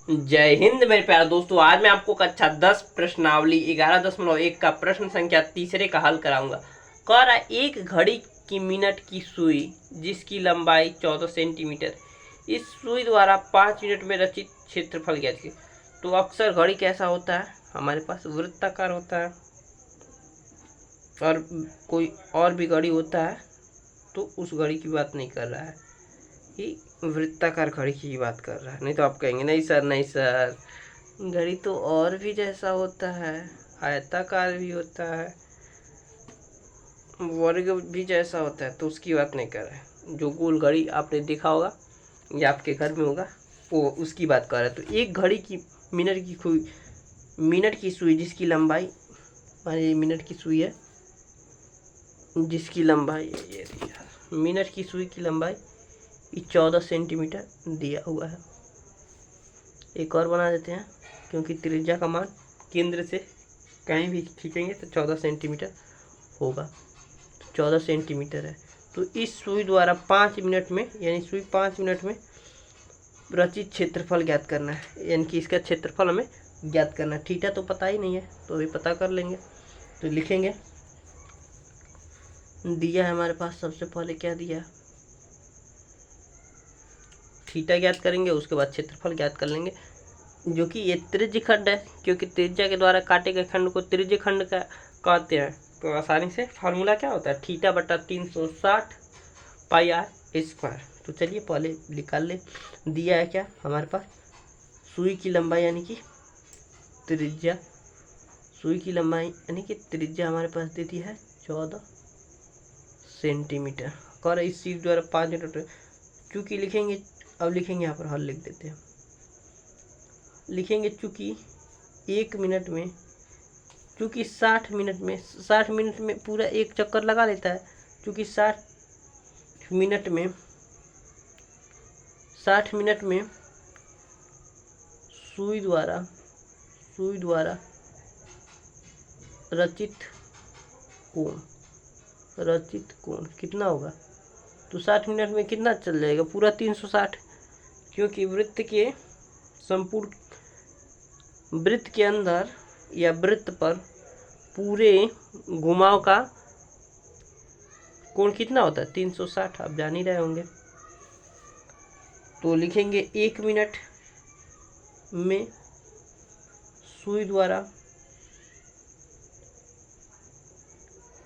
जय हिंद मेरे प्यारे दोस्तों। आज मैं आपको कक्षा 10 प्रश्नावली 11.1 का प्रश्न संख्या तीसरे का हल कराऊंगा। कह रहा है एक घड़ी की मिनट की सुई जिसकी लंबाई 14 सेंटीमीटर, इस सुई द्वारा 5 मिनट में रचित क्षेत्रफल ज्ञात कीजिए। तो अक्सर घड़ी कैसा होता है, हमारे पास वृत्ताकार होता है और कोई और भी घड़ी होता है, तो उस घड़ी की बात नहीं कर रहा है, ये वृत्ताकार घड़ी की बात कर रहा है। नहीं तो आप कहेंगे नहीं सर, नहीं सर, घड़ी तो और भी जैसा होता है, आयताकार भी होता है, वर्ग भी जैसा होता है, तो उसकी बात नहीं कर रहा है। जो गोल घड़ी आपने देखा होगा या आपके घर में होगा, वो उसकी बात कर रहा है। तो एक घड़ी की मिनट की सुई जिसकी लंबाई, मान लीजिए मिनट की सुई है जिसकी लंबाई ये दिया, मिनट की सुई की लंबाई 14 सेंटीमीटर दिया हुआ है। एक और बना देते हैं, क्योंकि त्रिज्या का मान केंद्र से कहीं भी खींचेंगे तो 14 सेंटीमीटर होगा। तो 14 सेंटीमीटर है। तो इस सुई द्वारा 5 मिनट में, यानी सुई 5 मिनट में रचित क्षेत्रफल ज्ञात करना है, यानी कि इसका क्षेत्रफल हमें ज्ञात करना है। थीटा तो पता ही नहीं है, तो अभी पता कर लेंगे। तो लिखेंगे, दिया है हमारे पास, सबसे पहले क्या दिया, थीटा ज्ञात करेंगे, उसके बाद क्षेत्रफल ज्ञात कर लेंगे, जो कि ये त्रिज्य खंड है, क्योंकि त्रिज्या के द्वारा काटे गए खंड को त्रिज्य खंड का कहते हैं। तो आसानी से फार्मूला क्या होता है, थीटा बटा 360 पाई आर स्क्वायर। तो चलिए पहले निकाल ले। दिया है क्या हमारे पास, सुई की लंबाई यानी कि त्रिज्या, सुई की लंबाई यानी कि त्रिज्या हमारे पास देती है 14 सेंटीमीटर। और इस चीज द्वारा 5 मिनट चूंकि लिखेंगे, अब लिखेंगे यहाँ पर हल लिख देते हैं। लिखेंगे चूंकि 1 मिनट में, चूंकि 60 मिनट में पूरा एक चक्कर लगा लेता है, चूंकि 60 मिनट में सुई द्वारा रचित कोण कितना होगा। तो 60 मिनट में कितना चल जाएगा, पूरा 360, क्योंकि वृत्त के अंदर या वृत्त पर पूरे घुमाव का कोण कितना होता है, 360, आप जान ही रहे होंगे। तो लिखेंगे 1 मिनट में सुई द्वारा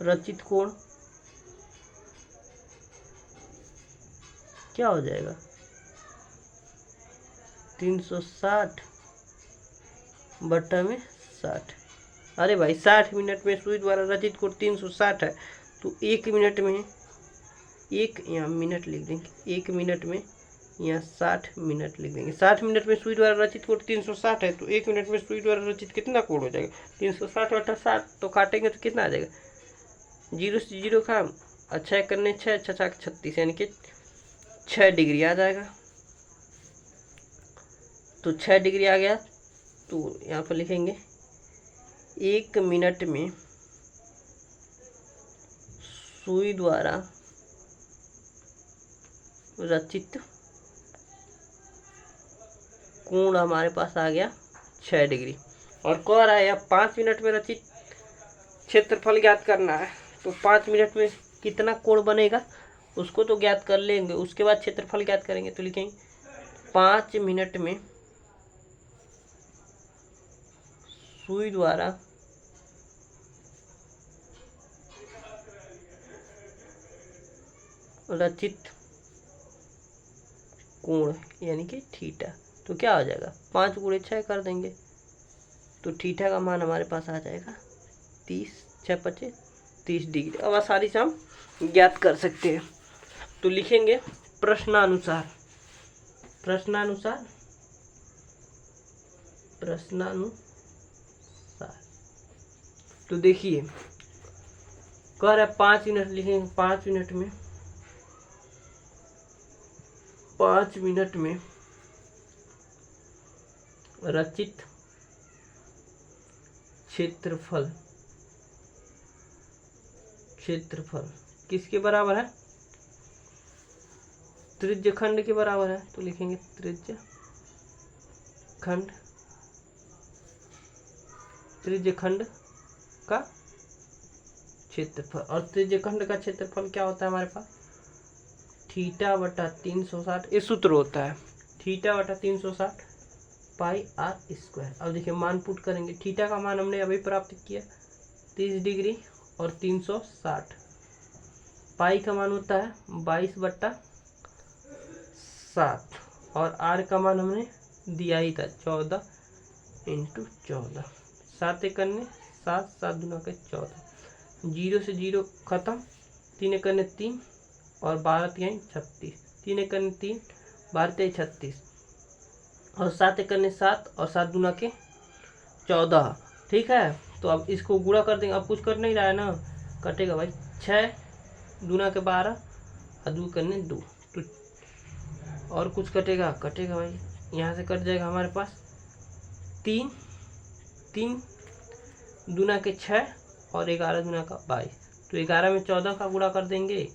रचित कोण क्या हो जाएगा, 360 बट्टा में 60। अरे भाई 60 मिनट में सुई द्वारा रचित कोण 360 है, तो 1 मिनट में, एक यहाँ मिनट लिख देंगे, 1 मिनट में यहाँ 60 मिनट लिख देंगे। 60 मिनट में सुई द्वारा रचित कोण 360 है, तो 1 मिनट में सुई द्वारा रचित कितना कोण हो जाएगा, 360 बटा 60। तो काटेंगे तो कितना आ जाएगा, 0 से 0 का, अच्छा करने 6, 6 36, यानी कि 6 डिग्री आ जाएगा। तो 6 डिग्री आ गया। तो यहाँ पर लिखेंगे 1 मिनट में सुई द्वारा रचित कोण हमारे पास आ गया 6 डिग्री। और कह रहा है अब 5 मिनट में रचित क्षेत्रफल ज्ञात करना है। तो 5 मिनट में कितना कोण बनेगा उसको तो ज्ञात कर लेंगे, उसके बाद क्षेत्रफल ज्ञात करेंगे। तो लिखेंगे 5 मिनट में सुई द्वारा रचित कोण यानी कि थीटा। तो क्या हो जाएगा, 5 गुणे 6 कर देंगे, तो थीटा का मान हमारे पास आ जाएगा 30, 6 25 30 डिग्री। अब आसानी से हम ज्ञात कर सकते हैं। तो लिखेंगे प्रश्नानुसार, तो देखिए कह रहा है 5 मिनट, लिखेंगे 5 मिनट में रचित क्षेत्रफल किसके बराबर है, त्रिज्य खंड के बराबर है। तो लिखेंगे त्रिज्य खंड त्रिज्यखंड का क्षेत्रफल। और त्रिज्यखंड का क्षेत्रफल क्या होता है हमारे पास, थीटा बटा 360, ये सूत्र होता है थीटा बटा 360 पाई आर स्क्वायर। अब देखिए मान पुट करेंगे, थीटा का मान हमने अभी प्राप्त किया 30 डिग्री और 360, पाई का मान होता है 22/7 और आर का मान हमने दिया ही था 14 × 14, 7 × 7, 7 दूना के 14, 0 से 0 खत्म, 3 × 3 और 12 × 36, 3 × 3, 12 × 36 और 7 × 7 और 7 दूना के 14। ठीक है, तो अब इसको गुणा कर देंगे, अब कुछ कर नहीं रहा है ना, कटेगा भाई 6 दूना के 12 और 2 करने 2, तो और कुछ कटेगा भाई, यहाँ से कट जाएगा हमारे पास 3 दूना के 6 और 11 दूना का 22, तो 11 में 14 का गुणा कर देंगे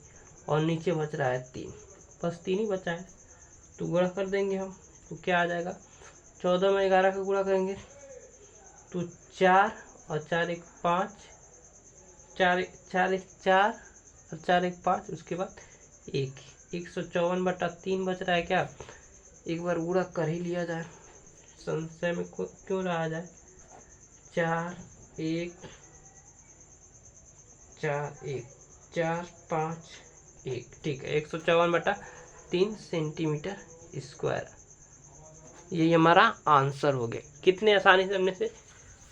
और नीचे बच रहा है 3, बस 3 ही बचा है, तो गुणा कर देंगे हम, तो क्या आ जाएगा 14 में 11 का गुणा करेंगे तो 4 और 4 1 5, 4 1 4 और 4 1 5, उसके बाद 154/3 बच रहा है। क्या एक बार गुणा कर ही लिया जाए, संशय में क्यों रहा जाए, 4 1 4 5 1, ठीक है 154/3 सेंटीमीटर स्क्वायर, यही हमारा आंसर हो गया। कितने आसानी से हमने से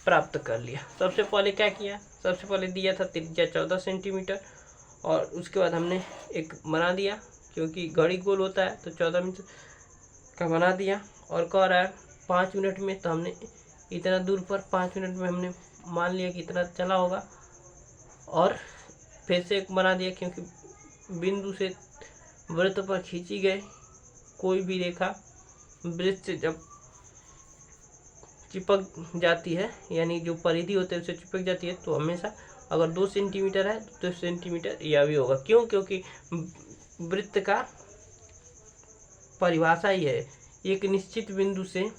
प्राप्त कर लिया। सबसे पहले क्या किया, सबसे पहले दिया था त्रिज्या 14 सेंटीमीटर और उसके बाद हमने एक बना दिया, क्योंकि घड़ी गोल होता है तो 14 मीटर का बना दिया, और कह रहा है 5 मिनट में, तो हमने इतना दूर पर 5 मिनट में हमने मान लिया कि इतना चला होगा, और फिर से एक बना दिया, क्योंकि बिंदु से वृत्त पर खींची गई कोई भी रेखा वृत्त से जब चिपक जाती है, यानी जो परिधि होते हैं उससे चिपक जाती है, तो हमेशा अगर 2 सेंटीमीटर है तो 2 सेंटीमीटर यह भी होगा। क्यों, क्योंकि वृत्त का परिभाषा ही है एक निश्चित बिंदु से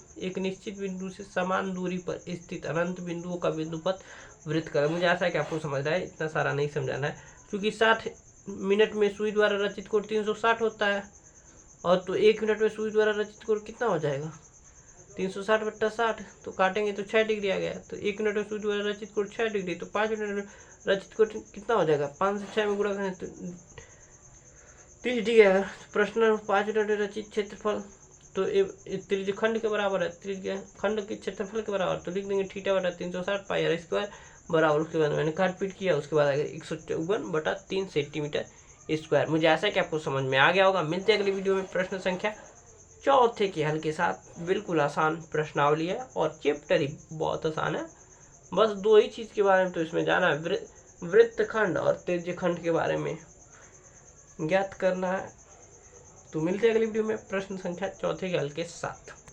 समान दूरी पर स्थित अनंत बिंदुओं का बिंदुपथ वृत्त का। मुझे आशा है कि आपको समझ रहा है, इतना सारा नहीं समझाना है, क्योंकि 60 मिनट में सुई द्वारा रचित कोण 360 होता है, और तो 1 मिनट में सुई द्वारा रचित कोण कितना हो जाएगा 360/60, तो काटेंगे तो 6 डिग्री आ गया, तो 1 मिनट में सुई द्वारा रचित कोण 6 डिग्री, तो 5 मिनट में रचित कोण कितना हो जाएगा, 5 से 6 में गुणा करें तो 30 डिग्री आएगा। प्रश्न 5 मिनट में रचित क्षेत्रफल तो त्रिज्यखंड के बराबर है, त्रिज्यखंड के क्षेत्रफल के बराबर, तो लिख देंगे थीटा बटा 360 पाई आर स्क्वायर बराबर, उसके बाद मैंने काट पीट किया, उसके बाद आएगा 154/3 सेंटीमीटर स्क्वायर। मुझे आशा है कि आपको समझ में आ गया होगा। मिलते हैं अगली वीडियो में प्रश्न संख्या 4 के हल के साथ। बिल्कुल आसान प्रश्नावली है और चैप्टर ही बहुत आसान है, बस 2 ही चीज़ के बारे में तो इसमें जाना है, वृत्तखंड और त्रिज्यखंड के बारे में ज्ञात करना है। तो मिलते हैं अगली वीडियो में प्रश्न संख्या 4 के हल के साथ।